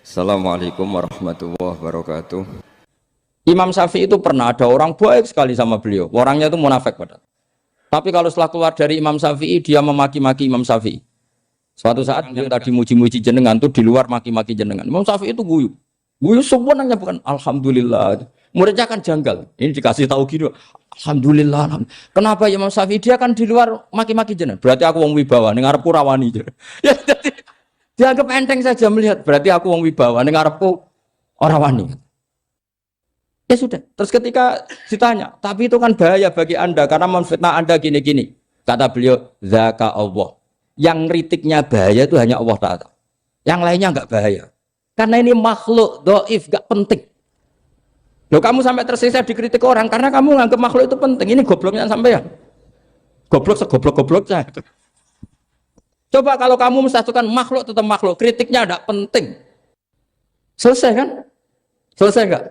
Assalamualaikum warahmatullahi wabarakatuh. Imam Syafi'i itu pernah ada orang baik sekali sama beliau. Orangnya itu munafik padahal. Tapi kalau setelah keluar dari Imam Syafi'i, dia memaki-maki Imam Syafi'i. Suatu saat beliau tadi muji-muji jenengan tuh di luar maki-maki jenengan. Imam Syafi'i itu guyu. Guyu semuanya bukan alhamdulillah. Muridnya kan janggal. Ini dikasih tahu gitu. Alhamdulillah. Kenapa Imam Syafi'i dia kan di luar maki-maki jenengan? Berarti aku wong wibawa ning ngarepku rawani. Ya jadi dianggap enteng saja melihat. Berarti aku wong wibawa ning ngarepku ora wani. Ya sudah. Terus ketika ditanya, tapi itu kan bahaya bagi Anda karena memfitnah Anda gini-gini. Kata beliau, zaka Allah. Yang kritiknya bahaya itu hanya Allah Ta'ala. Yang lainnya enggak bahaya. Karena ini makhluk dhaif, enggak penting. Loh, kamu sampai tersisa dikritik orang karena kamu nganggap makhluk itu penting. Ini gobloknya sampai ya. Goblok segoblok-gobloknya. Coba kalau kamu mensatukan makhluk tetap makhluk, kritiknya enggak penting. Selesai kan? Selesai enggak?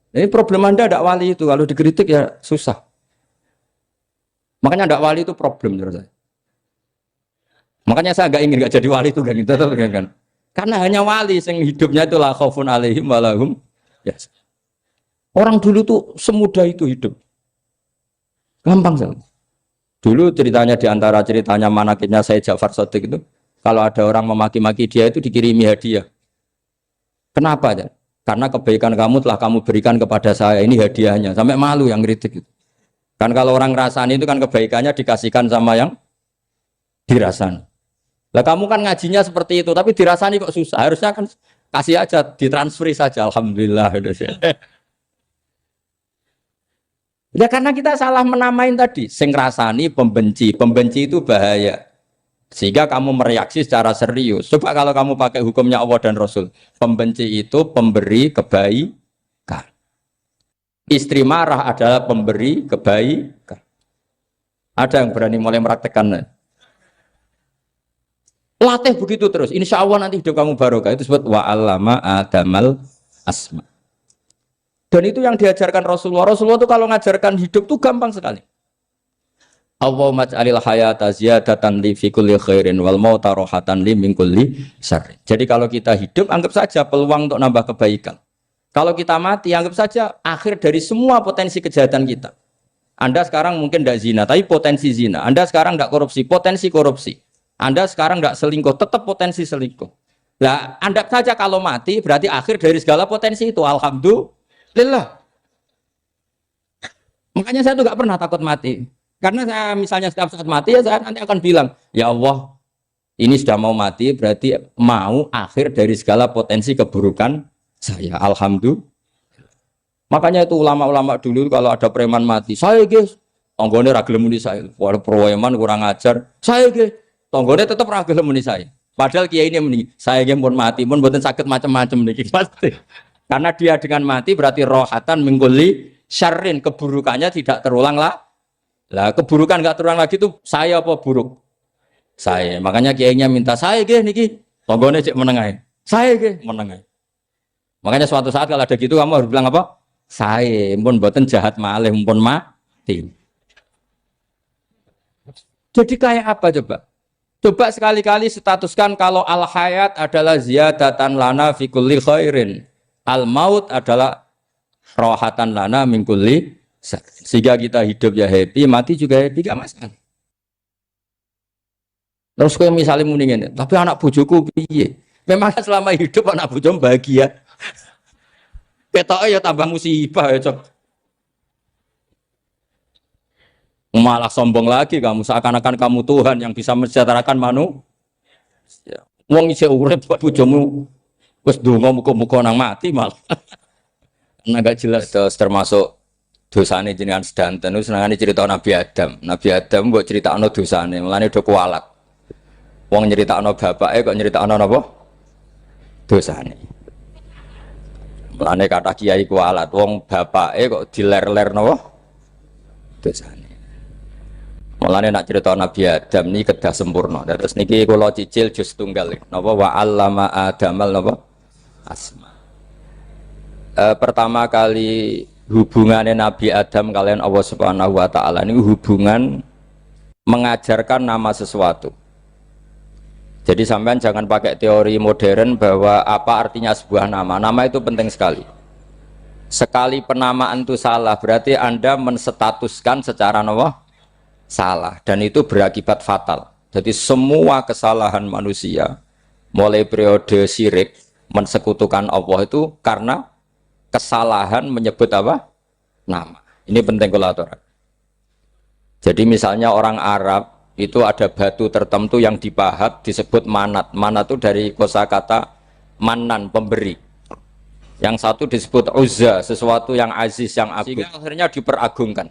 Ini problem Anda ada wali itu, kalau dikritik ya susah. Makanya ada wali itu problem menurut saya. Makanya saya nggak ingin nggak jadi wali itu kan. Karena hanya wali yang hidupnya itu la khaufun alaihim walahum. Yes. Orang dulu tuh semudah itu hidup. Gampang sekali. Dulu ceritanya di antara ceritanya manakibnya Sayyid Ja'far Shadiq itu, kalau ada orang memaki-maki dia itu dikirimi hadiah. Kenapa ya? Karena kebaikan kamu telah kamu berikan kepada saya, ini hadiahnya. Sampai malu yang kritik itu. Kan kalau orang rasani itu kan kebaikannya dikasihkan sama yang dirasani. Lah kamu kan ngajinya seperti itu, tapi dirasani kok susah. Harusnya kan kasih aja, ditransferi saja. Alhamdulillah. Ya karena kita salah menamain tadi. Sing rasani pembenci. Pembenci itu bahaya. Sehingga kamu mereaksi secara serius. Coba kalau kamu pakai hukumnya Allah dan Rasul. Pembenci itu pemberi kebaikan. Istri marah adalah pemberi kebaikan. Ada yang berani mulai meraktekan. Latih begitu terus. Insya Allah nanti hidup kamu barokah. Itu disebut wa'allama adamal asma. Dan itu yang diajarkan Rasulullah. Rasulullah itu kalau ngajarkan hidup itu gampang sekali. Allahumma ja'alil hayata ziyadatan li fi kulli khairin wal mauta rohatan li min kulli syarrin. Jadi kalau kita hidup anggap saja peluang untuk nambah kebaikan. Kalau kita mati anggap saja akhir dari semua potensi kejahatan kita. Anda sekarang mungkin tidak zina tapi potensi zina. Anda sekarang tidak korupsi, potensi korupsi. Anda sekarang tidak selingkuh, tetap potensi selingkuh. Nah, anggap saja kalau mati berarti akhir dari segala potensi itu. Alhamdulillah. Makanya saya tuh nggak pernah takut mati. Karena saya misalnya setiap saat mati ya saya nanti akan bilang, ya Allah ini sudah mau mati berarti mau akhir dari segala potensi keburukan saya. Alhamdulillah. Makanya itu ulama-ulama dulu kalau ada preman mati, saya guys, tonggone ra gelem muni saya. Walau preman kurang ajar, saya guys, tonggone tetap ra gelem muni saya. Padahal kiai ini muni, saya guys pun mati, pun mboten sakit macam-macam niki pasti. Karena dia dengan mati berarti rohatan mengguli syarrin, keburukannya tidak terulang lah. Lah keburukan nggak terulang lagi itu saya apa buruk? Saya. Makanya kiainya minta saya ge niki tonggone cek menengai. Saya ge menengai. Makanya suatu saat kalau ada gitu kamu harus bilang apa? Saya pun mboten jahat malih pun mati. Jadi kayak apa coba? Coba sekali-kali statuskan kalau al hayat adalah ziyadatan lana fi kulli khairin. Al maut adalah rohatan lana min kulli. Sehingga kita hidup ya happy, mati juga happy, gak masalah. Terus kayak misalnya mendingin, tapi anak bojoku piye? Memang selama hidup anak bojomu bahagia. Ketoknya ya tambah musibah ya cok. Malah sombong lagi kamu, seakan-akan kamu Tuhan yang bisa mensejahterakan manusia. Wong isih urip buat bojomu, wis donga muga-muga nang mati malah. Nah gak jelas termasuk dosane jenengan sedanten itu senengane cerita Nabi Adam. Nabi Adam mbok critakno dosane, mulane do kualat. Wong nyeritakno bapake kok nyeritakno napa? Dosane. Mulane kata kiai kualat, wong bapake kok diler-ler napa? Dosane. Mulane nak cerita Nabi Adam niki kedah sempurna. Terus niki kula cicil juz tunggal napa wa 'allama adamal napa? Asma. Pertama kali hubungannya Nabi Adam kalian Allah Subhanahu wa taala ini hubungan mengajarkan nama sesuatu. Jadi sampean jangan pakai teori modern bahwa apa artinya sebuah nama. Nama itu penting sekali. Sekali penamaan itu salah, berarti Anda menstatuskan secara salah, dan itu berakibat fatal. Jadi semua kesalahan manusia, mulai periode syirik, mensekutukan Allah itu karena kesalahan menyebut apa? Nama. Ini penting kolaboran. Jadi misalnya orang Arab itu ada batu tertentu yang dipahat disebut manat. Manat itu dari kosakata manan, pemberi. Yang satu disebut uzza, sesuatu yang aziz, yang agung. Sehingga akhirnya diperagungkan.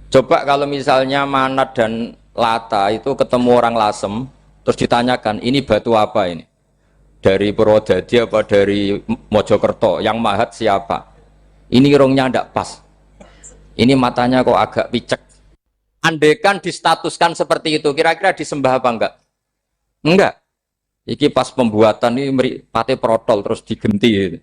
Coba kalau misalnya manat dan lata itu ketemu orang Lasem, terus ditanyakan, ini batu apa ini? Dari Purwodadi apa dari Mojokerto? Yang mahat siapa? Ini irungnya tidak pas. Ini matanya kok agak picek. Andaikan distatuskan seperti itu, kira-kira disembah apa enggak? Enggak. Iki pas pembuatan ini pate protol terus digenti.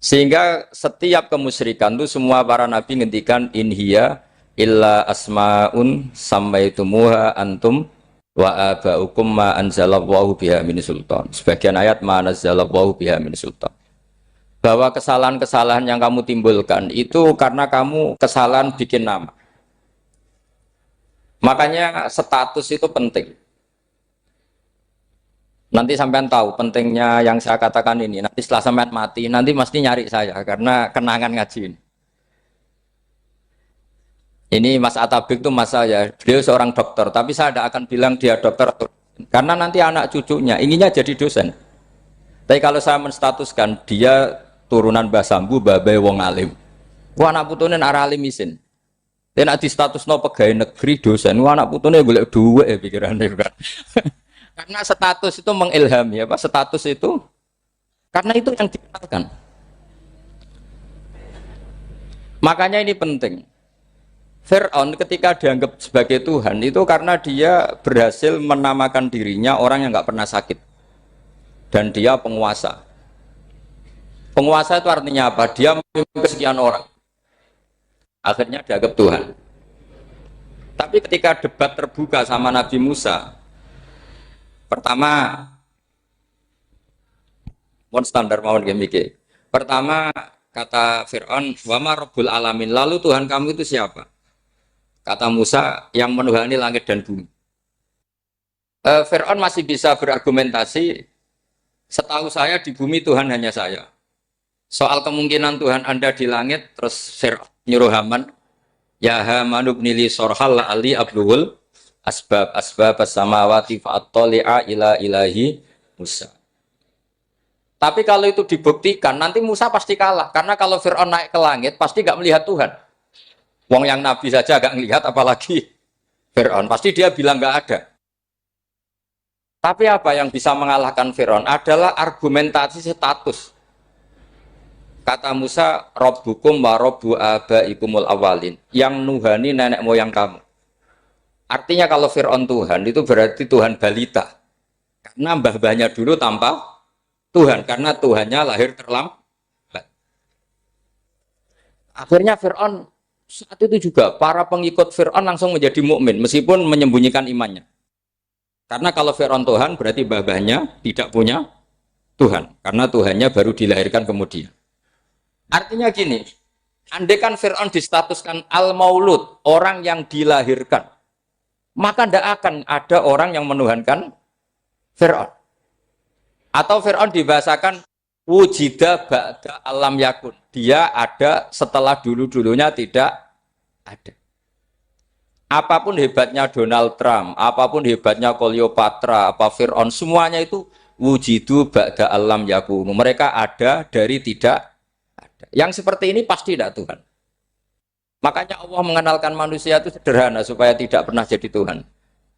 Sehingga setiap kemusyrikan itu semua para nabi ngendikan inhiya illa asmaun sammaitumuha antum wa abaukum ma anzalallahu biha min sultan. Sebagian ayat ma anzalallahu biha min sultan. Bahwa kesalahan-kesalahan yang kamu timbulkan itu karena kamu kesalahan bikin nama. Makanya status itu penting. Nanti sampean tahu pentingnya yang saya katakan ini. Nanti setelah sampean mati, nanti mesti nyari saya karena kenangan ngaji ini. Ini Mas Atabik itu mas saya, beliau seorang dokter, tapi saya tidak akan bilang dia dokter karena nanti anak cucunya inginnya jadi dosen. Tapi kalau saya menstatuskan dia turunan Mbah Sambu, babai wong alim. Wah anak putune arah alim isin. Dan di status no pegawai negeri dosen, wah anak putune golek duit pikirannya kan. Karena status itu mengilhami apa? Status itu karena itu yang dikenalkan. Makanya ini penting. Fir'aun ketika dianggap sebagai Tuhan itu karena dia berhasil menamakan dirinya orang yang nggak pernah sakit dan dia penguasa. Penguasa itu artinya apa? Dia memimpin kesekian orang. Akhirnya dianggap Tuhan. Tapi ketika debat terbuka sama Nabi Musa, pertama, mon standar mawon gemike. Pertama kata Fir'aun, wama Rabbul Alamin. Lalu Tuhan kamu itu siapa? Kata Musa, yang menuhani langit dan bumi. Fir'aun masih bisa berargumentasi. Setahu saya di bumi Tuhan hanya saya. Soal kemungkinan Tuhan Anda di langit, terus Fir'aun nyuruh Haman, ya Haman ibnili sorhal la'ali abluhul asbab as-samawati fa'attali'a ila ilahi Musa. Tapi kalau itu dibuktikan, nanti Musa pasti kalah. Karena kalau Fir'aun naik ke langit, pasti gak melihat Tuhan. Wong yang Nabi saja gak ngelihat, apalagi Fir'aun. Pasti dia bilang gak ada. Tapi apa yang bisa mengalahkan Fir'aun adalah argumentasi status. Kata Musa, Rabbukum wa Rabbu abaikumul awalin. Yang nuhani nenek moyang kamu. Artinya kalau Fir'aun Tuhan, itu berarti Tuhan balita. Karena mbah-mbahnya dulu tanpa Tuhan. Karena Tuhannya lahir terlambat. Akhirnya Fir'aun, saat itu juga, para pengikut Fir'aun langsung menjadi mukmin meskipun menyembunyikan imannya. Karena kalau Fir'aun Tuhan, berarti mbah-mbahnya tidak punya Tuhan. Karena Tuhannya baru dilahirkan kemudian. Artinya gini, andaikan Fir'aun distatuskan al-maulud, orang yang dilahirkan, maka tidak akan ada orang yang menuhankan Fir'aun. Atau Fir'aun dibahasakan wujida ba'da alam yakun. Dia ada setelah dulu-dulunya tidak ada. Apapun hebatnya Donald Trump, apapun hebatnya Cleopatra, apa Fir'aun, semuanya itu wujidu ba'da alam yakun. Mereka ada dari tidak. Yang seperti ini pasti tidak Tuhan. Makanya Allah mengenalkan manusia itu sederhana supaya tidak pernah jadi Tuhan.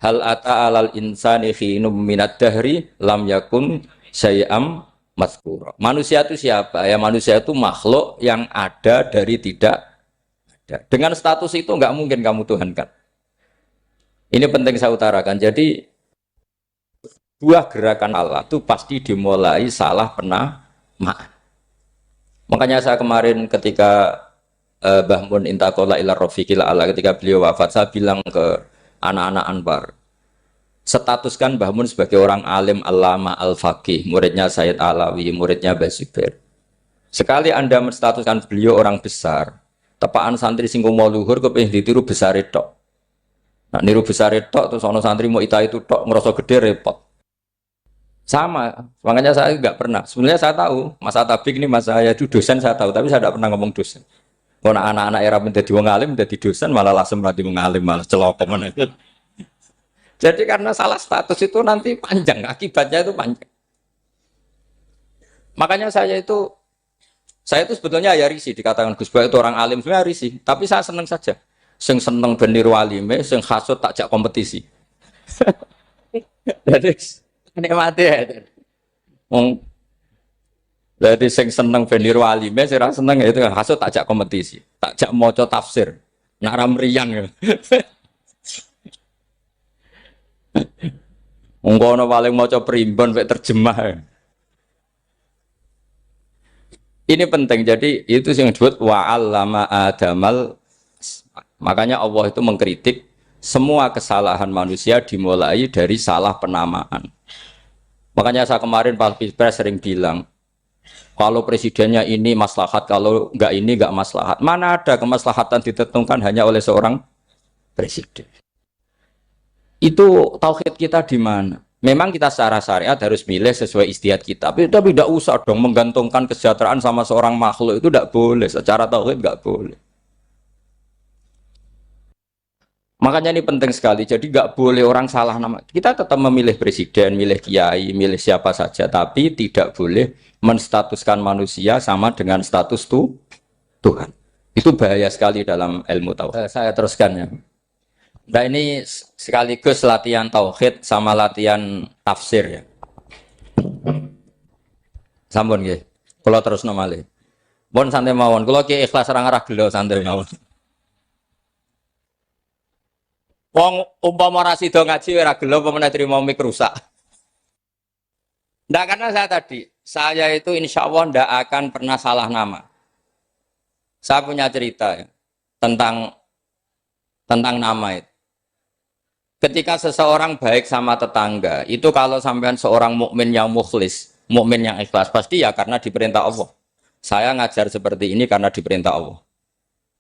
Hal ata alal insani khinum minad dahri lam yakun syai'am mazkura. Manusia itu siapa? Ya manusia itu makhluk yang ada dari tidak ada. Dengan status itu nggak mungkin kamu Tuhankan. Ini penting saya utarakan. Jadi buah gerakan Allah itu pasti dimulai salah penamaan. Makanya saya kemarin ketika Mbah Mun intakola ila rofiqil ala ketika beliau wafat, saya bilang ke anak-anak Anwar, Statuskan Mbah Mun sebagai orang alim alama al-faqih, muridnya Sayyid Alawi, muridnya Mbah Zubair. Sekali Anda menstatuskan beliau orang besar, tepaan santri sing mau luhur kepengin ditiru besar tok. Nah, niru besar tok terus ono santri mau itu tok ngerasa gede repot. Sama, makanya saya nggak pernah. Sebenarnya saya tahu, Mas Atabik ini Mas saya itu dosen saya tahu, tapi saya tidak pernah ngomong dosen. Kalau anak-anak era menjadi wong alim, menjadi dosen malah langsung berarti mengalim malah celokom. Jadi karena salah status itu nanti panjang, akibatnya itu panjang. Makanya saya itu sebetulnya ya risih dikatakan Gus Bak itu orang alim, sebenarnya risih. Tapi saya seneng saja. Sing seneng benir walime, sing hasut takjak kompetisi. Jadi nikmati ya. Jadi sing seneng benir walime, sing seneng itu hasut takjak kompetisi, takjak maca tafsir, naram riang. Ya. Ungkono paling maca primbon mek terjemah. Ini penting. Jadi itu yang disebut wa'allama adamal. Makanya Allah itu mengkritik semua kesalahan manusia dimulai dari salah penamaan. Makanya saya kemarin Pak Pilpres sering bilang, kalau presidennya ini maslahat, kalau enggak ini enggak maslahat. Mana ada kemaslahatan ditentukan hanya oleh seorang presiden. Itu tauhid kita di mana? Memang kita secara syariat harus milih sesuai istihad kita, tapi tidak usah dong menggantungkan kesejahteraan sama seorang makhluk, itu tidak boleh. Secara tauhid tidak boleh. Makanya ini penting sekali. Jadi nggak boleh orang salah nama. Kita tetap memilih presiden, milih kiai, milih siapa saja, tapi tidak boleh menstatuskan manusia sama dengan status Tuhan. Itu bahaya sekali dalam ilmu tauhid. Saya teruskan ya. Nah ini sekaligus latihan tauhid sama latihan tafsir ya. Sampun nggih. Kula terusno malih. Pun santai mawon. Kula ki ikhlas ora ngarah gelo santai mawon. Wong umpama ora sida ngaji ora gelo apa meneh trimo mik rusak. Ndak karena saya itu insya Allah ndak akan pernah salah nama. Saya punya cerita ya, tentang nama itu. Ketika seseorang baik sama tetangga, itu kalau sampean seorang mukmin yang mukhlis, mukmin yang ikhlas, pasti ya karena diperintah Allah. Saya ngajar seperti ini karena diperintah Allah.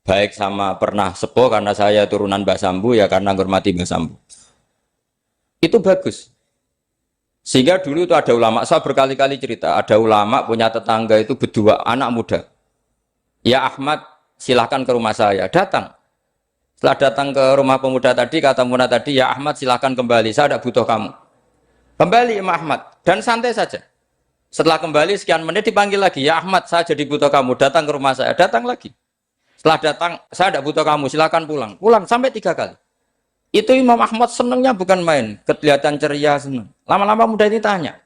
Baik sama pernah sepuh karena saya turunan Mbah Sambu, ya karena menghormati Mbah Sambu. Itu bagus. Sehingga dulu itu ada ulama, saya berkali-kali cerita, ada ulama punya tetangga itu berdua anak muda. Ya Ahmad, silahkan ke rumah saya, datang. Setelah datang ke rumah pemuda tadi, kata pemuda tadi, ya Ahmad silahkan kembali, saya tidak butuh kamu. Kembali Imam Ahmad, dan santai saja. Setelah kembali sekian menit dipanggil lagi, ya Ahmad saya jadi butuh kamu, datang ke rumah saya, datang lagi. Setelah datang, saya tidak butuh kamu, silahkan pulang. Pulang sampai 3 kali. Itu Imam Ahmad senangnya bukan main, kelihatan ceria senang. Lama-lama muda ini tanya,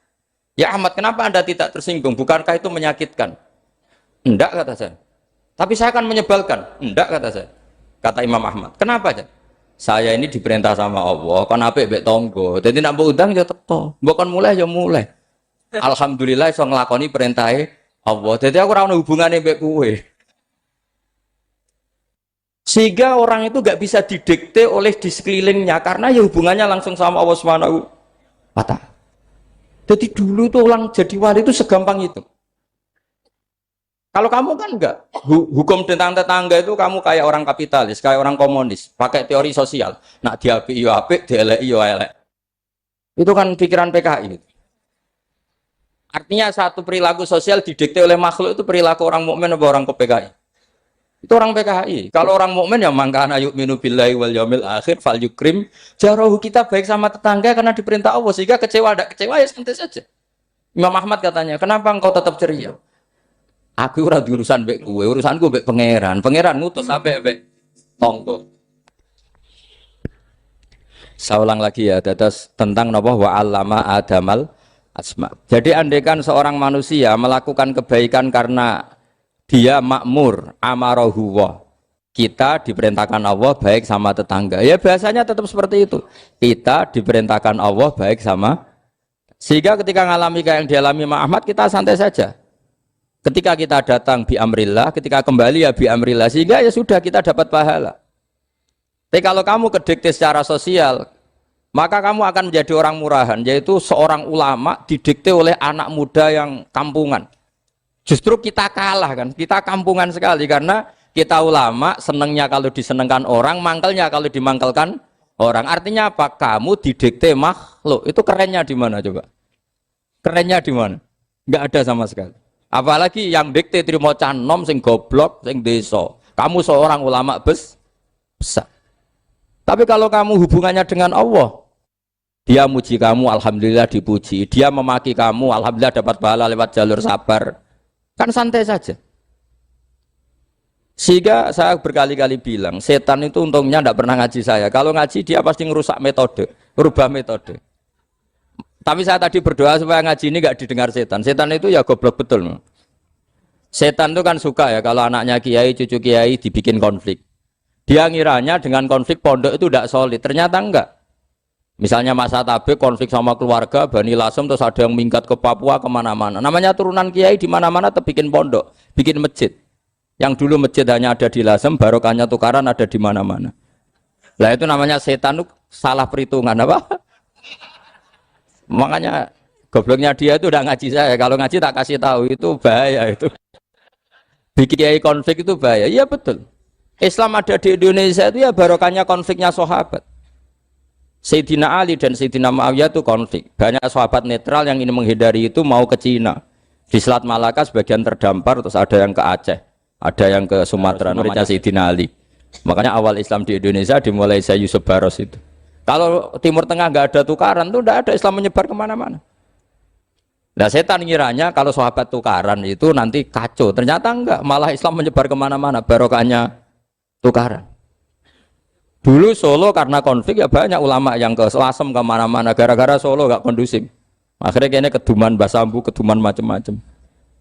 ya Ahmad kenapa Anda tidak tersinggung, bukankah itu menyakitkan? Enggak kata saya. Tapi saya akan menyebalkan. Enggak kata saya. Kata Imam Ahmad, kenapa aja? Saya ini diperintah sama Allah, kan apik mbek tangga. Dadi nek mbok udang ya teko, mbok kon mulai ya mulai. Alhamdulillah iso nglakoni perintahe Allah. Dadi aku ora ono hubungane mbek kowe. Sehingga orang itu gak bisa didikte oleh di sekelilingnya karena ya hubungannya langsung sama Allah Subhanahu wa Ta'ala. Jadi dulu tuh orang jadi wali itu segampang itu. Kalau kamu kan enggak, hukum tentang tetangga itu kamu kayak orang kapitalis, kayak orang komunis, pakai teori sosial. Nak diapik yo apik, dielek yo elek. Itu kan pikiran PKI. Artinya satu perilaku sosial didikte oleh makhluk itu perilaku orang mukmin atau orang ke PKI. Itu orang PKI. Kalau orang mukmin ya mangkana yu'minu billahi wal yaumil akhir fal yukrim jarahu, kita baik sama tetangga karena diperintah Allah, sehingga kecewa ada kecewa ya santai saja. Imam Ahmad katanya, "Kenapa engkau tetap ceria?" Aku ora urusan mbek kowe, urusanku mbek pangeran. Pangeran ngutus sampai mbek tonggo. Saya ulang lagi ya, dados tentang napa wa allama adamal asma. Jadi andaikan seorang manusia melakukan kebaikan karena dia makmur, amarahu wa. Kita diperintahkan Allah baik sama tetangga. Ya biasanya tetap seperti itu. Kita diperintahkan Allah baik sama, sehingga ketika ngalami kayak yang dialami Imam Ahmad, kita santai saja. Ketika kita datang bi amrillah, ketika kembali ya bi amrillah, sehingga ya sudah kita dapat pahala. Tapi kalau kamu kedikte secara sosial, maka kamu akan menjadi orang murahan, yaitu seorang ulama didikte oleh anak muda yang kampungan. Justru kita kalah kan, kita kampungan sekali karena kita ulama senengnya kalau disenengkan orang, mangkelnya kalau dimangkelkan orang. Artinya apa? Kamu didikte makhluk. Itu kerennya di mana coba? Kerennya di mana? Enggak ada sama sekali. Apalagi yang dikte trimo canom sing goblok, sing deso. Kamu seorang ulama besar. Tapi kalau kamu hubungannya dengan Allah, dia muji kamu, alhamdulillah dipuji. Dia memaki kamu, alhamdulillah dapat pahala lewat jalur sabar. Kan santai saja. Sehingga saya berkali-kali bilang, setan itu untungnya tidak pernah ngaji saya. Kalau ngaji dia pasti ngerusak metode, rubah metode. Tapi saya tadi berdoa supaya ngaji ini nggak didengar setan. Setan itu ya goblok betul. Setan itu kan suka ya kalau anaknya kiai, cucu kiai dibikin konflik. Dia ngiranya dengan konflik pondok itu tidak solid. Ternyata enggak. Misalnya masa tabik konflik sama keluarga, Bani Lasem, terus ada yang minggat ke Papua kemana-mana. Namanya turunan kiai di mana-mana bikin pondok, bikin masjid. Yang dulu masjid hanya ada di Lasem, barokahnya tukaran ada di mana-mana. Lah itu namanya setan, itu salah perhitungan apa? Makanya gobloknya dia itu udah ngaji saya. Kalau ngaji tak kasih tahu itu bahaya itu. Bikin kiai konflik itu bahaya. Iya betul. Islam ada di Indonesia itu ya barokahnya konfliknya sahabat. Sayyidina Ali dan Sayyidina Muawiyah itu konflik. Banyak sahabat netral yang ingin menghindari itu mau ke Cina. Di Selat Malaka sebagian terdampar, terus ada yang ke Aceh, ada yang ke Sumatera, namanya Sayyidina Ali. Makanya awal Islam di Indonesia dimulai Syekh Yusuf Baros itu. Kalau Timur Tengah nggak ada tukaran, itu tidak ada Islam menyebar kemana-mana. Nah setan ngiranya kalau sahabat tukaran itu nanti kacau. Ternyata enggak, malah Islam menyebar kemana-mana, barokahnya tukaran. Dulu Solo karena konflik ya banyak ulama yang ke Lasem kemana-mana gara-gara Solo gak kondusif. Akhirnya kayaknya keduman basambu, keduman macam-macam.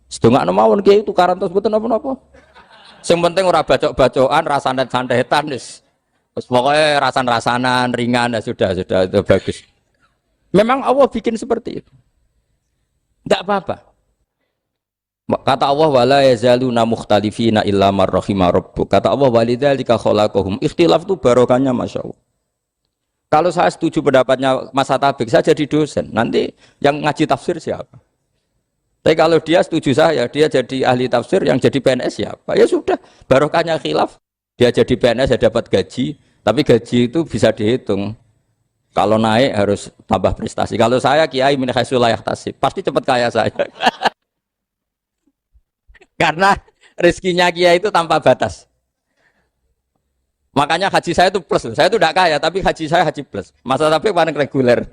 Sedengak nemawon kiai tukaran terus betul apa-apa. Yang penting ora bacok-bacokan, rasanan-santetan wis. Terus pokoknya rasan-rasanan ringan ya sudah itu bagus. Memang Allah bikin seperti itu. Enggak apa-apa. Kata Allah wala yazaluna mukhtalifina illa man rahima rabbuk. Kata Allah walidzalika khalaqahum. Ikhtilaf itu barokahnya masyaallah. Kalau saya setuju pendapatnya Mas Atabik, saya jadi dosen. Nanti yang ngaji tafsir siapa? Tapi kalau dia setuju saya, dia jadi ahli tafsir, yang jadi PNS siapa? Ya sudah, barokahnya khilaf. Dia jadi PNS, dia dapat gaji, tapi gaji itu bisa dihitung. Kalau naik harus tambah prestasi. Kalau saya kiai min haitsu la yahtasib, pasti cepat kaya saya. Karena rezekinya kiai itu tanpa batas. Makanya haji saya itu plus. Saya itu tidak kaya, tapi haji saya haji plus. Masa tapi paling reguler.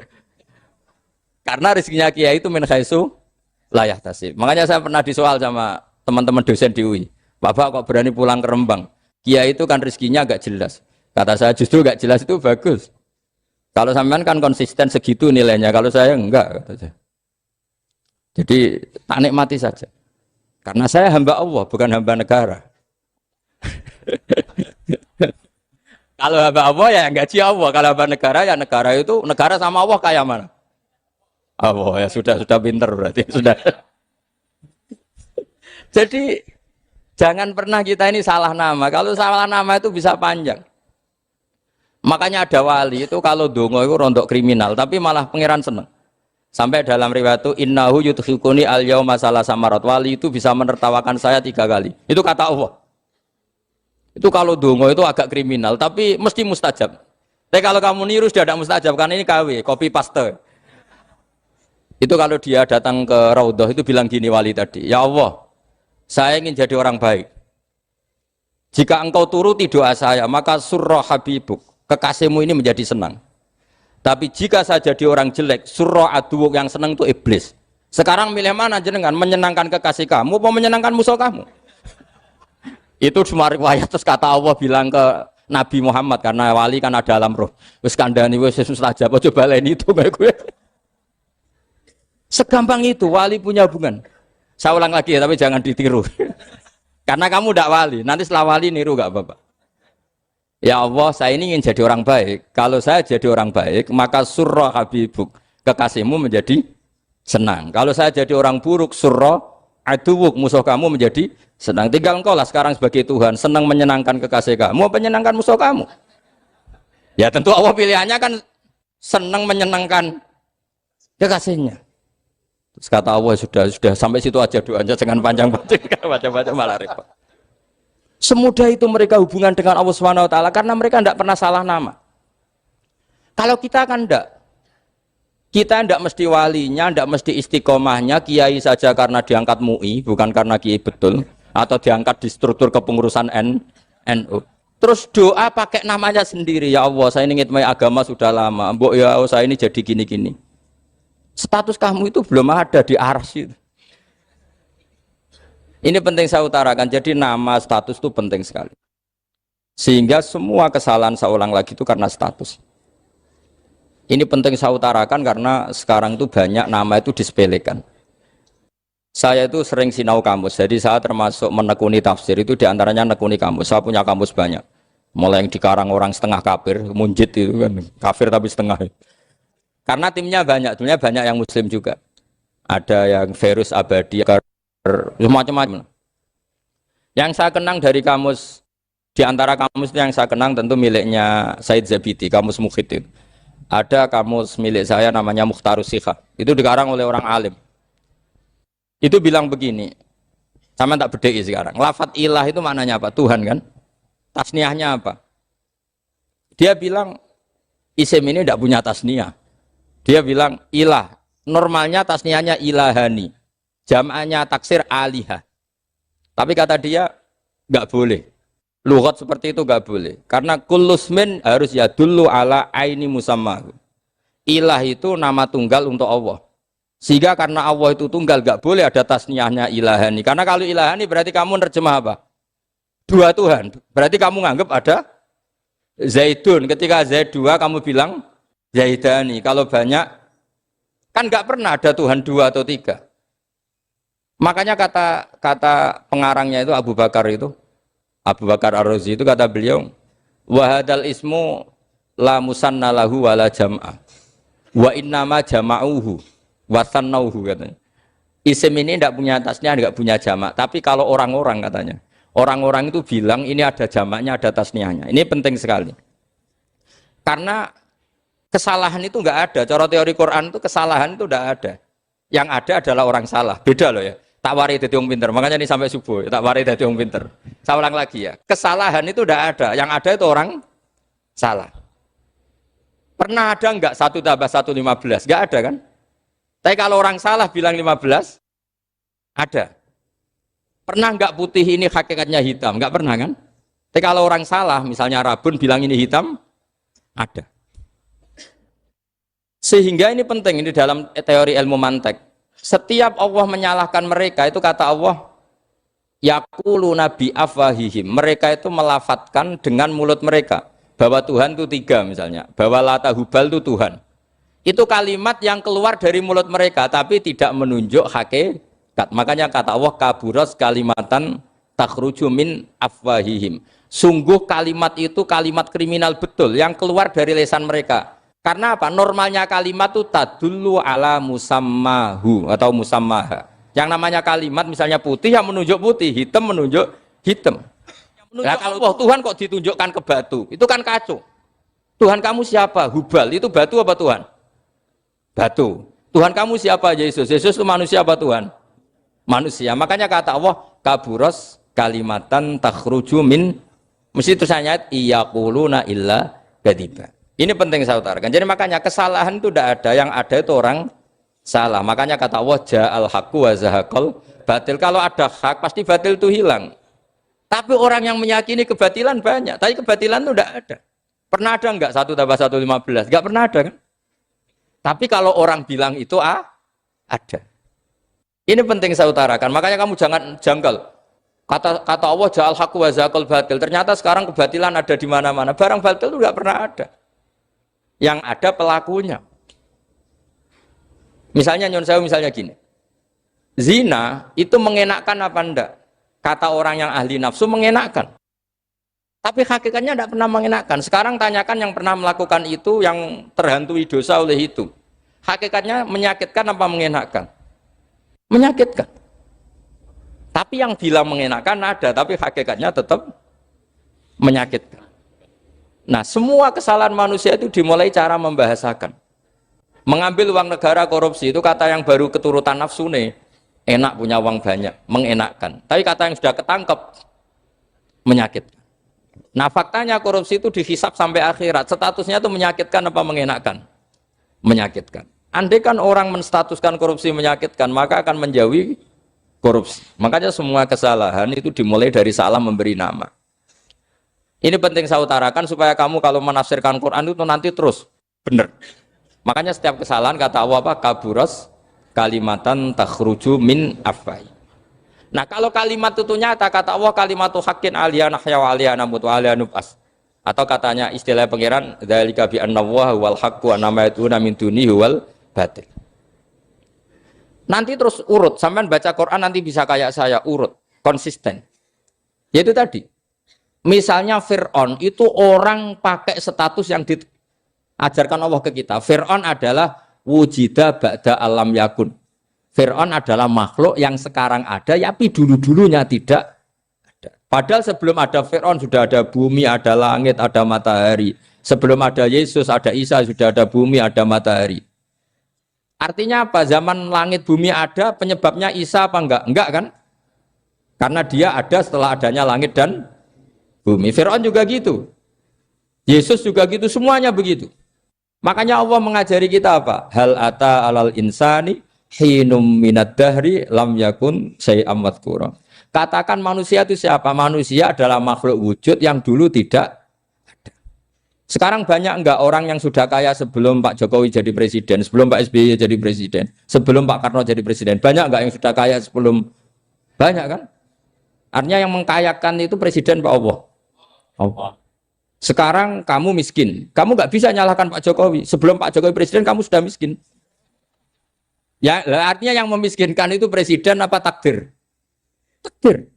Karena rezekinya kiai itu min haitsu la yahtasib. Makanya saya pernah disoal sama teman-teman dosen di UI. Bapak kok berani pulang ke Rembang? Kiai itu kan rezekinya agak jelas. Kata saya justru agak jelas itu bagus. Kalau sampean kan konsisten segitu nilainya. Kalau saya enggak. Kata saya. Jadi tak nikmati saja. Karena saya hamba Allah, bukan hamba negara. Kalau hamba Allah ya gaji Allah. Kalau hamba negara ya negara itu, negara sama Allah kayak mana? Allah ya sudah pinter berarti. Sudah. Jadi jangan pernah kita ini salah nama. Kalau salah nama itu bisa panjang. Makanya ada wali itu kalau dongo itu rontok kriminal, tapi malah pangeran seneng. Sampai dalam riwayat itu innahu yudhikuni al-yauma salah samarat, wali itu bisa menertawakan saya 3 kali. Itu kata Allah. Itu kalau dongo itu agak kriminal, tapi mesti mustajab. Tapi kalau kamu niru sudah tidak mustajab, karena ini KW, copy paste. Itu kalau dia datang ke Raudhah itu bilang gini wali tadi, ya Allah, saya ingin jadi orang baik. Jika engkau turuti doa saya, maka surra habibuk, kekasihmu ini menjadi senang. Tapi jika saya jadi orang jelek, surra aduwuk, yang senang itu iblis. Sekarang milih mana jenengan? Menyenangkan kekasih kamu atau menyenangkan musuh kamu? Itu cuma riwayat. Terus kata Allah bilang ke Nabi Muhammad, karena wali kan ada alam roh. Wis kandhani wis mustajab, coba lain itu gue. Segampang itu wali punya hubungan. Saya ulang lagi ya, tapi jangan ditiru. Karena kamu tidak wali, nanti setelah wali niru gak apa-apa. Ya Allah, saya ini ingin jadi orang baik. Kalau saya jadi orang baik, maka surra habibuk, kekasihmu menjadi senang. Kalau saya jadi orang buruk, surra aduwuk, musuh kamu menjadi senang. Tinggal engkau lah sekarang sebagai Tuhan, senang menyenangkan kekasih kamu, menyenangkan musuh kamu. Ya tentu Allah pilihannya kan senang menyenangkan kekasihnya. Terus kata Allah, sudah sampai situ aja doanya, jangan panjang-panjang, baca-baca malah repot. Semudah itu mereka hubungan dengan Allah Subhanahu wa taala karena mereka tidak pernah salah nama. Kalau kita kan enggak. Kita tidak mesti walinya, tidak mesti istiqomahnya, kiai saja karena diangkat MUI, bukan karena kiai betul, atau diangkat di struktur kepengurusan NU. Terus doa pakai namanya sendiri, ya Allah, saya ini ngitmai agama sudah lama, mbok ya Allah, saya ini jadi gini-gini. Status kamu itu belum ada di arsy. Ini penting saya utarakan, jadi nama status itu penting sekali. Sehingga semua kesalahan saya ulang lagi itu karena status. Ini penting saya utarakan karena sekarang itu banyak nama itu disepelekan. Saya itu sering sinau kamus, jadi saya termasuk menekuni tafsir itu diantaranya menekuni kamus. Saya punya kamus banyak, mulai yang dikarang orang setengah kafir, munjid itu kan, kafir tapi setengah. Karena timnya banyak yang muslim juga. Ada yang Verus Abadi, macam-macam. Yang saya kenang dari kamus, di antara kamus yang saya kenang tentu miliknya Said Zabidi, kamus Mukhid itu. Ada kamus milik saya namanya Mukhtarus Sikha, itu dikarang oleh orang alim. Itu bilang begini, sama tak bedai sekarang, lafadz ilah itu maknanya apa? Tuhan kan? Tasniahnya apa? Dia bilang, isim ini tidak punya tasniah. Dia bilang, ilah, normalnya tasniahnya ilahani, jam'annya taksir alihah. Tapi kata dia, nggak boleh. Lughat seperti itu nggak boleh. Karena kullusmin harus yadullu ala aini musammahu. Ilah itu nama tunggal untuk Allah. Sehingga karena Allah itu tunggal, nggak boleh ada tasniahnya ilahani. Karena kalau ilahani berarti kamu nerjemah apa? Dua Tuhan. Berarti kamu nganggap ada Zaidun. Ketika Zaid dua, kamu bilang Zaidani. Kalau banyak, kan nggak pernah ada Tuhan dua atau tiga. Makanya kata pengarangnya itu Abu Bakar Ar-Razi itu kata beliau, wahadal ismu la musanna lahu wala jam'a wa innama jama'uhu wa sannauhu katanya. Isim ini tidak punya tasnya, tidak punya jamak. Tapi kalau orang-orang katanya, orang-orang itu bilang ini ada jamaknya, ada tasniahnya. Ini penting sekali. Karena kesalahan itu enggak ada. Cara teori Quran itu kesalahan itu enggak ada. Yang ada adalah orang salah. Beda loh ya. Tak wari dadi wong pinter. Makanya ini sampai subuh, tak wari dadi wong pinter. Saya ulang lagi ya. Kesalahan itu enggak ada. Yang ada itu orang salah. Pernah ada enggak 1 tambah 1 15? Enggak ada kan? Tapi kalau orang salah bilang 15, ada. Pernah enggak putih ini hakikatnya hitam? Enggak pernah kan? Tapi kalau orang salah, misalnya Rabun bilang ini hitam, ada. Sehingga ini penting, ini dalam teori ilmu mantek. Setiap Allah menyalahkan mereka, itu kata Allah, yaqulu nabi afwahihim. Mereka itu melafatkan dengan mulut mereka bahwa Tuhan itu 3 misalnya, bahwa Lata Hubal itu Tuhan. Itu kalimat yang keluar dari mulut mereka, tapi tidak menunjuk hakikat. Makanya kata Allah, kaburos kalimatan takhruju min afwahihim. Sungguh kalimat itu kalimat kriminal betul yang keluar dari lisan mereka. Karena apa? Normalnya kalimat itu tadullu ala musammahu atau musammaha. Yang namanya kalimat misalnya putih yang menunjuk putih, hitam menunjuk hitam. Nah, kalau Tuhan kok ditunjukkan ke batu, itu kan kacau. Tuhan kamu siapa? Hubal, itu batu apa Tuhan? Batu. Tuhan kamu siapa? Yesus. Yesus itu manusia apa Tuhan? Manusia. Makanya kata Allah, kaburos kalimatan takhruju min, mesti tulisannya iyaquluna illa kadiba. Ini penting saya utarakan. Jadi makanya kesalahan itu tidak ada, yang ada itu orang salah. Makanya kata Allah, ja'al haqqu wa zahaqal batil. Kalau ada hak, pasti batil itu hilang. Tapi orang yang meyakini kebatilan banyak, tapi kebatilan itu tidak ada. Pernah ada enggak 1 tambah 1 15? Enggak pernah ada kan? Tapi kalau orang bilang itu ada. Ini penting saya utarakan. Makanya kamu jangan janggal. Kata Allah, ja'al haqqu wa zahaqal batil. Ternyata sekarang kebatilan ada di mana-mana. Barang batil itu enggak pernah ada. Yang ada pelakunya. Misalnya nyon saya misalnya gini. Zina itu mengenakkan apa enggak? Kata orang yang ahli nafsu mengenakkan. Tapi hakikatnya tidak pernah mengenakkan. Sekarang tanyakan yang pernah melakukan itu, yang terhantui dosa oleh itu. Hakikatnya menyakitkan apa mengenakkan? Menyakitkan. Tapi yang bilang mengenakkan ada, tapi hakikatnya tetap menyakitkan. Nah, semua kesalahan manusia itu dimulai cara membahasakan. Mengambil uang negara korupsi itu kata yang baru keturutan nafsu nih. Enak punya uang banyak, mengenakkan. Tapi kata yang sudah ketangkep, menyakitkan. Nah, faktanya korupsi itu dihisap sampai akhirat. Statusnya itu menyakitkan apa mengenakkan? Menyakitkan. Andai kan orang menstatuskan korupsi menyakitkan, maka akan menjauhi korupsi. Makanya semua kesalahan itu dimulai dari salah memberi nama. Ini penting saya utarakan supaya kamu kalau menafsirkan Quran itu nanti terus benar. Makanya setiap kesalahan kata Allah apa? Kaburas kalimatan takhruju min afwai. Nah kalau kalimat itu nyata kata Allah kalimatu haqqin aliyana hya wa aliyana mut wa aliyana nubas. Atau katanya istilah pangeran dzalika bi anna wa wal haqqu wa nama yatuna min dunihi wal batil. Nanti terus urut, sampean baca Quran nanti bisa kayak saya urut, konsisten. Yaitu tadi. Misalnya Fir'aun itu orang pakai status yang diajarkan Allah ke kita. Fir'aun adalah wujida ba'da alam yakun. Fir'aun adalah makhluk yang sekarang ada, tapi dulu-dulunya tidak ada. Padahal sebelum ada Fir'aun sudah ada bumi, ada langit, ada matahari. Sebelum ada Yesus, ada Isa, sudah ada bumi, ada matahari. Artinya apa? Zaman langit bumi ada, penyebabnya Isa apa enggak? Enggak kan? Karena dia ada setelah adanya langit dan bumi. Fir'aun juga gitu. Yesus juga gitu, semuanya begitu. Makanya Allah mengajari kita apa? Hal ata alal insani hinum minad dahri lam yakun syai'am madhkura. Katakan manusia itu siapa? Manusia adalah makhluk wujud yang dulu tidak ada. Sekarang banyak enggak orang yang sudah kaya sebelum Pak Jokowi jadi presiden, sebelum Pak SBY jadi presiden, sebelum Pak Karno jadi presiden? Banyak enggak yang sudah kaya sebelum? Banyak kan? Artinya yang mengkayakan itu presiden Pak Allah. Allah. Sekarang kamu miskin, kamu nggak bisa nyalahkan Pak Jokowi. Sebelum Pak Jokowi presiden kamu sudah miskin. Ya, artinya yang memiskinkan itu presiden apa takdir? Takdir.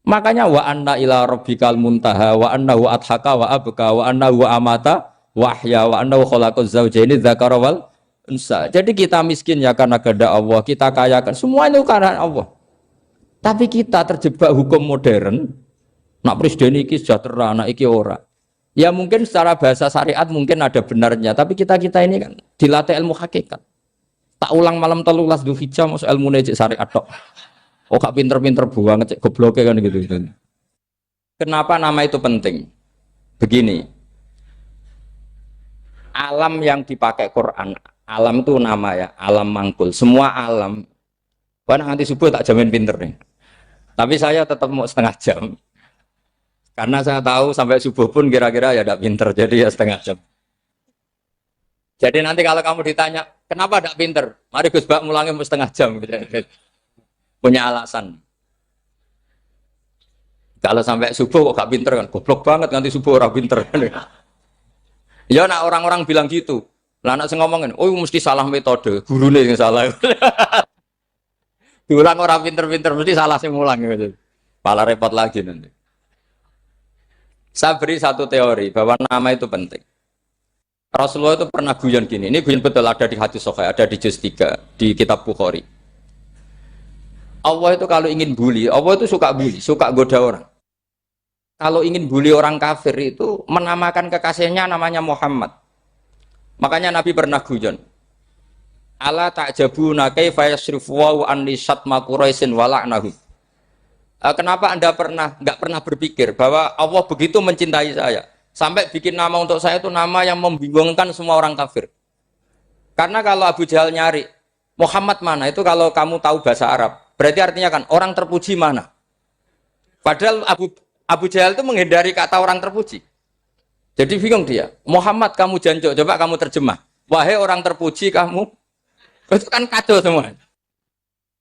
Makanya wa anna ila rabbikal muntaha wa annahu adhaka wa abka wa annahu amata wahya wa annahu khalaqaz zawjaini dzakara wal unsa. Jadi kita miskin ya karena kehendak Allah, kita kaya kan semua itu karena Allah. Tapi kita terjebak hukum modern. Nak presiden iki sejahtera, nak iki ora. Ya mungkin secara bahasa syariat mungkin ada benarnya, tapi kita ini kan dilatih ilmu hakikat. Tak ulang malam 13 Dzulhijjah masuk ilmu cek syariat tok. Oh gak pinter-pinter banget cek gobloke kan gitu. Kenapa nama itu penting? Begini. Alam yang dipakai Quran, alam itu nama ya, alam mangkul. Semua alam. Wah nanti subuh tak jamin pinter nih. Tapi saya tetap mau setengah jam. Karena saya tahu sampai subuh pun kira-kira ya tidak pinter, jadi ya setengah jam. Jadi nanti kalau kamu ditanya, kenapa tidak pinter? Mari Gus Bak mulangin setengah jam. Punya alasan. Kalau sampai subuh kok gak pinter kan? Goblok banget nanti subuh orang pinter. Ya nak orang-orang bilang gitu. Lah anak saya ngomongin, oh mesti salah metode, gurunya yang salah. Diulang orang pinter-pinter, mesti salah sih ngulang gitu. Malah repot lagi nanti. Saya beri satu teori bahwa nama itu penting. Rasulullah itu pernah guyon gini, ini guyon betul ada di hadis Sahih, ada di juz 3 di kitab Bukhari. Allah itu kalau ingin bully, Allah itu suka bully, suka goda orang. Kalau ingin bully orang kafir itu menamakan kekasihnya namanya Muhammad. Makanya Nabi pernah guyon. Ala ta'jabuna kaifa yasrifu wa anni syatma Quraisyin wa la'nahum. Kenapa Anda nggak pernah berpikir bahwa Allah begitu mencintai saya sampai bikin nama untuk saya itu nama yang membingungkan semua orang kafir? Karena kalau Abu Jahal nyari Muhammad mana itu kalau kamu tahu bahasa Arab berarti artinya kan orang terpuji mana? Padahal Abu Jahal itu menghindari kata orang terpuji. Jadi bingung dia. Muhammad kamu jancuk, coba kamu terjemah. Wahai orang terpuji kamu, itu kan kacau semua.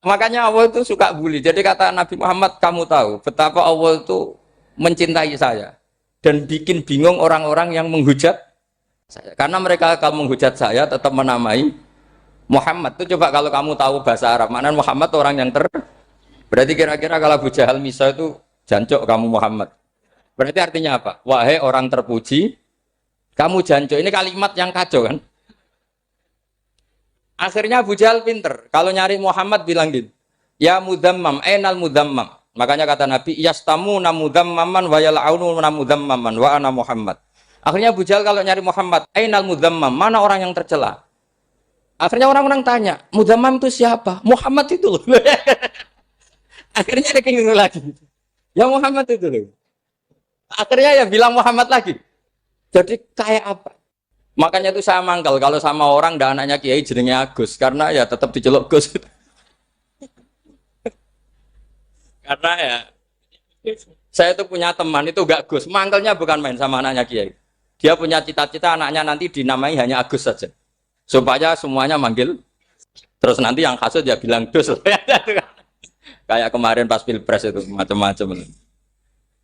Makanya Allah itu suka bully. Jadi kata Nabi Muhammad, kamu tahu betapa Allah itu mencintai saya dan bikin bingung orang-orang yang menghujat saya. Karena mereka kalau menghujat saya tetap menamai Muhammad. Itu coba kalau kamu tahu bahasa Arab, mana Muhammad orang yang berarti kira-kira kalau Abu Jahal Misa itu jancuk kamu Muhammad. Berarti artinya apa? Wahai orang terpuji, kamu jancuk. Ini kalimat yang kacau kan? Akhirnya Abu Jahal pinter. Kalau nyari Muhammad bilang gitu. Ya mudhammam, enal mudhammam. Makanya kata Nabi, yastamuna mudhammaman wa yal'aununa mudhammaman wa ana Muhammad. Akhirnya Abu Jahal kalau nyari Muhammad, ainal mudzammam, mana orang yang tercela? Akhirnya orang-orang tanya, mudzammam itu siapa? Muhammad itu loh. Akhirnya dia keliru lagi. Ya Muhammad itu loh. Akhirnya ya bilang Muhammad lagi. Jadi kayak apa? Makanya itu saya mangkal kalau sama orang dan anaknya Kiai jenenge Agus karena ya tetap diceluk Gus. Karena ya saya itu punya teman itu gak Gus, mangkelnya bukan main sama anaknya Kiai. Dia punya cita-cita anaknya nanti dinamai hanya Agus saja. Supaya semuanya manggil. Terus nanti yang hasut ya bilang Dus. Kayak kemarin pas Pilpres itu macam-macam.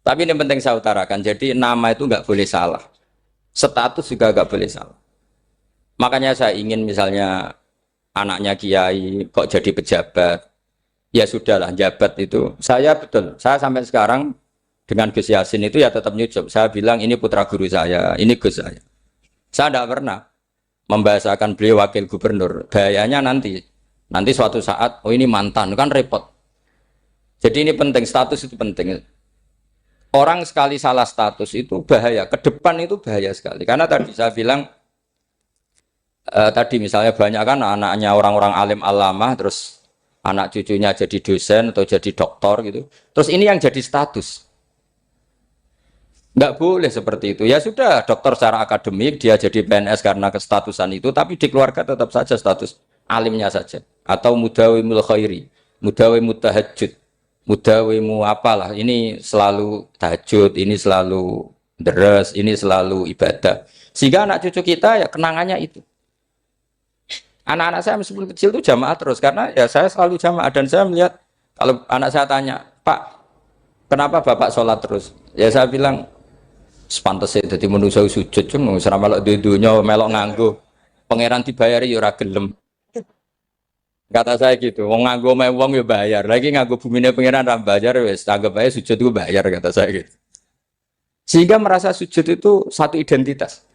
Tapi ini penting saya utarakan. Jadi nama itu nggak boleh salah. Status juga nggak boleh salah. Makanya saya ingin misalnya anaknya Kiai kok jadi pejabat. Ya sudahlah, jabat itu. Saya betul. Saya sampai sekarang dengan Gus Yasin itu ya tetap nyucup. Saya bilang ini putra guru saya, ini Gus saya. Saya tidak pernah membahasakan beliau wakil gubernur. Bahayanya nanti suatu saat, oh ini mantan, kan repot. Jadi ini penting, status itu penting. Orang sekali salah status itu bahaya, ke depan itu bahaya sekali. Karena tadi saya bilang, tadi misalnya banyak kan anaknya orang-orang alim alamah, terus anak cucunya jadi dosen atau jadi doktor gitu. Terus ini yang jadi status. Nggak boleh seperti itu. Ya sudah, dokter secara akademik, dia jadi PNS karena kestatusan itu, tapi di keluarga tetap saja status alimnya saja. Atau mudawimul khairi, mudawimut tahajud, mudawimu apalah, ini selalu tahajud, ini selalu deres, ini selalu ibadah. Sehingga anak cucu kita ya kenangannya itu. Anak-anak saya meskipun kecil itu jamaah terus, karena ya saya selalu jamaah, dan saya melihat, kalau anak saya tanya, Pak, kenapa Bapak sholat terus? Ya saya bilang, sepantasnya jadi manusia sujud cuma selama melok dudunya melok nganggo pangeran dibayari ya ora gelem. Kata saya gitu, wong nganggo mewong ya bayar, lagi nganggo bumine pangeran ra bayar wis anggap aja sujud itu bayar, kata saya gitu. Sehingga merasa sujud itu satu identitas.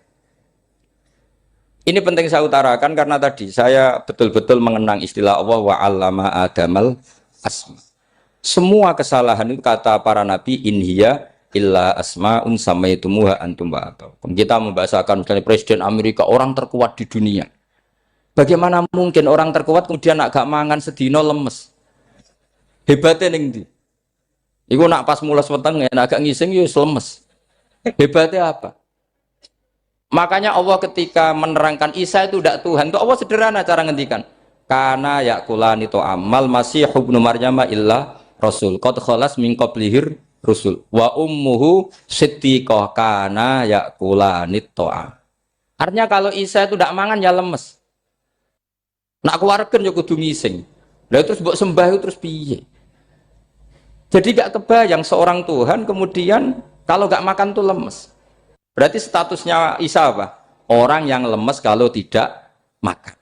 Ini penting saya utarakan karena tadi saya betul-betul mengenang istilah Allah wa 'allama Adamal asma. Semua kesalahan itu kata para nabi inhiya illa asma'un samaitumuha antum ba'atau. Kita membahasakan misalnya Presiden Amerika orang terkuat di dunia. Bagaimana mungkin orang terkuat kemudian agak mangan sedino lemes? Hebatnya ning ndi? Iku nak pas mulas weteng agak ngising ya lemes. Hebatnya apa? Makanya Allah ketika menerangkan Isa itu tidak Tuhan, itu Allah sederhana cara ngendikan. Karena yakulani to amal masih ibnu Maryam illa rasul. Qad khalas min qablihir rusul wa ummuhu siddiqah kana yakulanit to'a. Artinya kalau Isa itu tidak mangan ya lemes. Nak keluarkan ya kudu ngising. Lah terus mbok sembah itu terus piye? Jadi gak kebayang seorang Tuhan kemudian kalau gak makan tuh lemes. Berarti statusnya Isa apa? Orang yang lemes kalau tidak makan.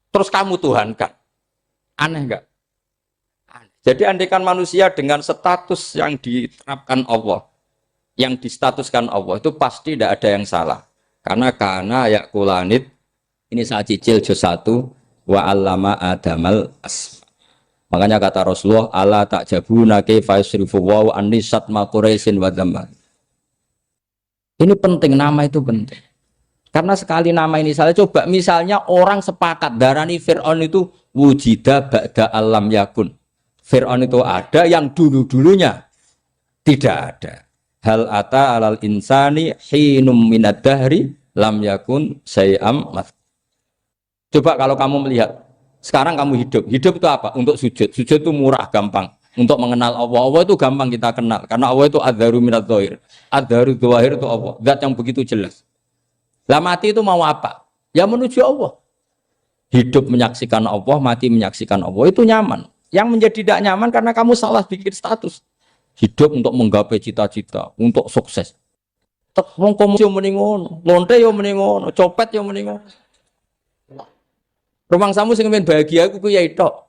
Terus kamu Tuhan kan? Aneh gak? Jadi andaikan manusia dengan status yang diterapkan Allah, yang distatuskan Allah, itu pasti tidak ada yang salah. Karena yakulanit, ini saya cicil juz 1, wa 'allama Adamal asma. Makanya kata Rasulullah, ala ta'jabuna kaifa yusrifu wa annisat ma quraisin wa dhamma. Ini penting, nama itu penting. Karena sekali nama ini salah, coba misalnya orang sepakat darani Fir'aun itu wujida ba'da alam yakun. Fir'aun itu ada yang dulu-dulunya tidak ada. Hal ata alal insani hinum minad dahri lam yakun sayam mat. Coba kalau kamu melihat sekarang kamu hidup itu apa? Untuk sujud. Sujud itu murah, gampang. Untuk mengenal Allah. Allah itu gampang kita kenal karena Allah itu adzaru minadz dzahir. Adzaru dzahir itu Allah, zat yang begitu jelas. Lah mati itu mau apa? Ya menuju Allah. Hidup menyaksikan Allah, mati menyaksikan Allah, itu nyaman. Yang menjadi tidak nyaman karena kamu salah bikin status. Hidup untuk menggapai cita-cita, untuk sukses. Wong komo yo muni ngono, lonte yo muni ngono, copet yo muni ngono. Rumangsamu sing men bahagia aku ya tok.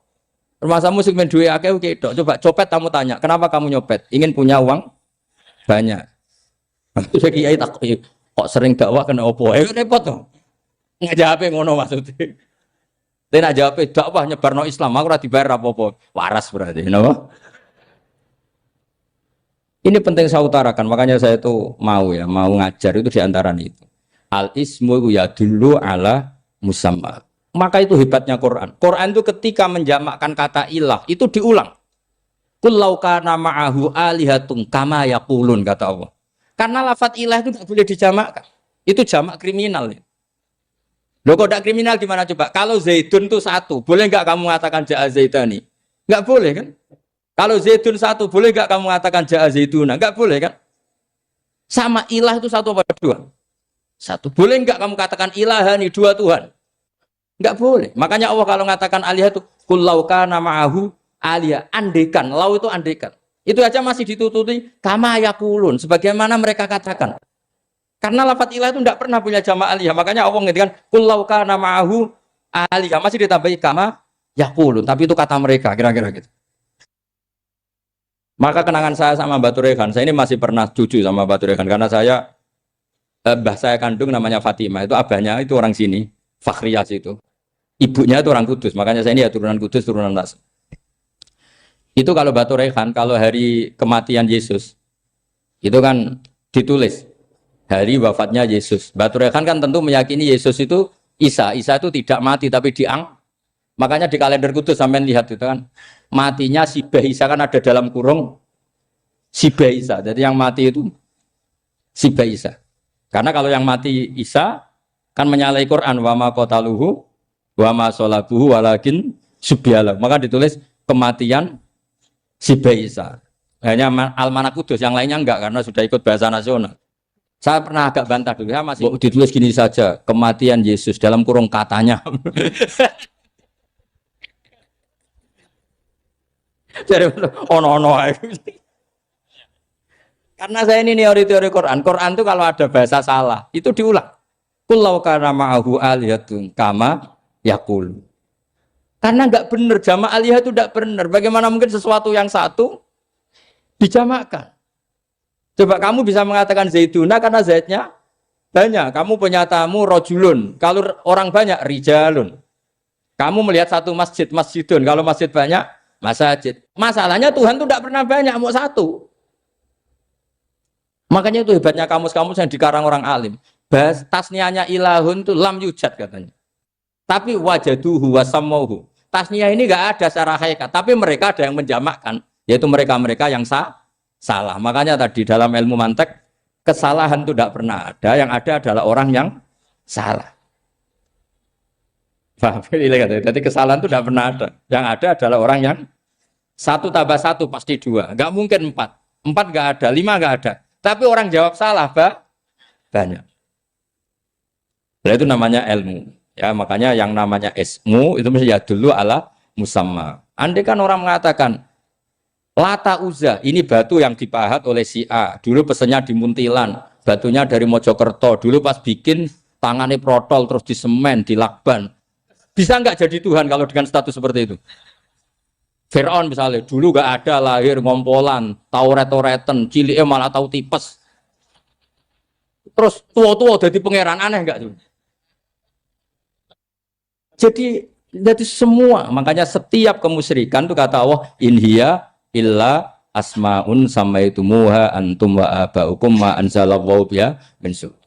Rumangsamu sing men duwe akeh ku tok. Coba copet kamu tanya, kenapa kamu nyopet? Ingin punya uang banyak. Terus kiai tak kok sering dakwah kena opo? Repot to. Ngajape ngono maksudnya. Tapi nak jawab dakwah nyebarno Islam, aku ora dibayar apa-apa. Waras berarti, napa? Ini penting saya utarakan, makanya saya itu mau ngajar itu diantara itu. Al ismu ya dulu ala musamma. Maka itu hebatnya Quran. Quran itu ketika menjamakkan kata ilah itu diulang. Kullau kana ma'ahu alihatun kama yaqulun kata Allah. Karena lafadz ilah itu tidak boleh dijamakkan. Itu jamak kriminal. Loh kok tidak kriminal gimana coba? Kalau Zaidun itu satu, boleh nggak kamu mengatakan ja'a Zaidani? Nggak boleh kan? Kalau Zaidun satu, boleh nggak kamu mengatakan ja'a Zaiduna? Nggak boleh kan? Sama ilah itu satu apa dua? Satu. Boleh nggak kamu katakan ilahani, dua Tuhan? Nggak boleh. Makanya Allah kalau mengatakan alihah itu kullau kana ma'ahu alihah, andekan. Lau itu andekan. Itu aja masih ditututi kama yaqulun, sebagaimana mereka katakan. Karena lafadz ilah itu tidak pernah punya jama' alihah. Makanya Allah mengatakan kullau kana ma'ahu alihah, masih ditambahi kama yaqulun, tapi itu kata mereka kira-kira gitu. Maka kenangan saya sama Mbak Turekan, saya ini masih pernah cucu sama Mbak Turekan karena saya mbah saya kandung namanya Fatimah, itu abahnya itu orang sini, Fakhriyas itu. Ibunya itu orang Kudus, makanya saya ini ya turunan Kudus, turunan Nas. Itu kalau Mbak Turekan, kalau hari kematian Yesus, itu kan ditulis hari wafatnya Yesus. Mbak Turekan kan tentu meyakini Yesus itu Isa itu tidak mati tapi makanya di kalender Kudus sampai lihat itu kan, matinya Sibah Isa kan ada dalam kurung Sibah Isa. Jadi yang mati itu Sibah Isa. Karena kalau yang mati Isa kan menyalahi Quran wa ma qataluhu wa ma salabuhu walakin subyalah. Maka ditulis kematian Sibah Isa. Hanya Almanak Kudus, yang lainnya enggak karena sudah ikut bahasa nasional. Saya pernah agak bantah dulu, saya masih ditulis gini saja, kematian Yesus dalam kurung katanya. Jadi ono-ono. Karena saya ini teori Quran. Quran itu kalau ada bahasa salah, itu diulang. Kullau kana ma'ahu alihatun kama yaqul. Karena enggak benar, jama' alihah itu enggak benar. Bagaimana mungkin sesuatu yang satu dijamakkan? Coba kamu bisa mengatakan Zaiduna karena Zaidnya banyak. Kamu punya tamu rojulun. Kalau orang banyak rijalun. Kamu melihat satu masjid, masjidun. Kalau masjid banyak, masjid. Masalahnya Tuhan itu tidak pernah banyak, mau satu. Makanya itu hebatnya kamus-kamus yang dikarang orang alim. Tasniahnya ilahun itu lam yujad katanya. Tapi wajaduhu wasamauhu. Tasniah ini enggak ada secara hakikat, tapi mereka ada yang menjamakkan, yaitu mereka-mereka yang salah. Makanya tadi dalam ilmu mantek, kesalahan itu tidak pernah ada, yang ada adalah orang yang salah. Jadi kesalahan itu tidak pernah ada. Yang ada adalah orang yang satu tambah satu pasti dua. Enggak mungkin empat. Empat enggak ada, lima enggak ada. Tapi orang jawab salah, banyak. Nah, itu namanya ilmu. Ya, makanya yang namanya ismu itu mesti ya dulu ala musamma. Andai kan orang mengatakan Lata Uzza, ini batu yang dipahat oleh si A. Dulu pesennya di Muntilan, batunya dari Mojokerto. Dulu pas bikin tangannya protol terus disemen, dilakban. Bisa nggak jadi Tuhan kalau dengan status seperti itu? Fir'aun misalnya, dulu nggak ada lahir ngompolan, tahu retoretan, ciliknya malah tahu tipes. Terus tua-tua jadi pangeran, aneh nggak tuh? Jadi semua, makanya setiap kemusyrikan itu kata Allah, inhiya illa asmaun samaitumuha antum wa abaukum ma anzalallahu biha min sultan.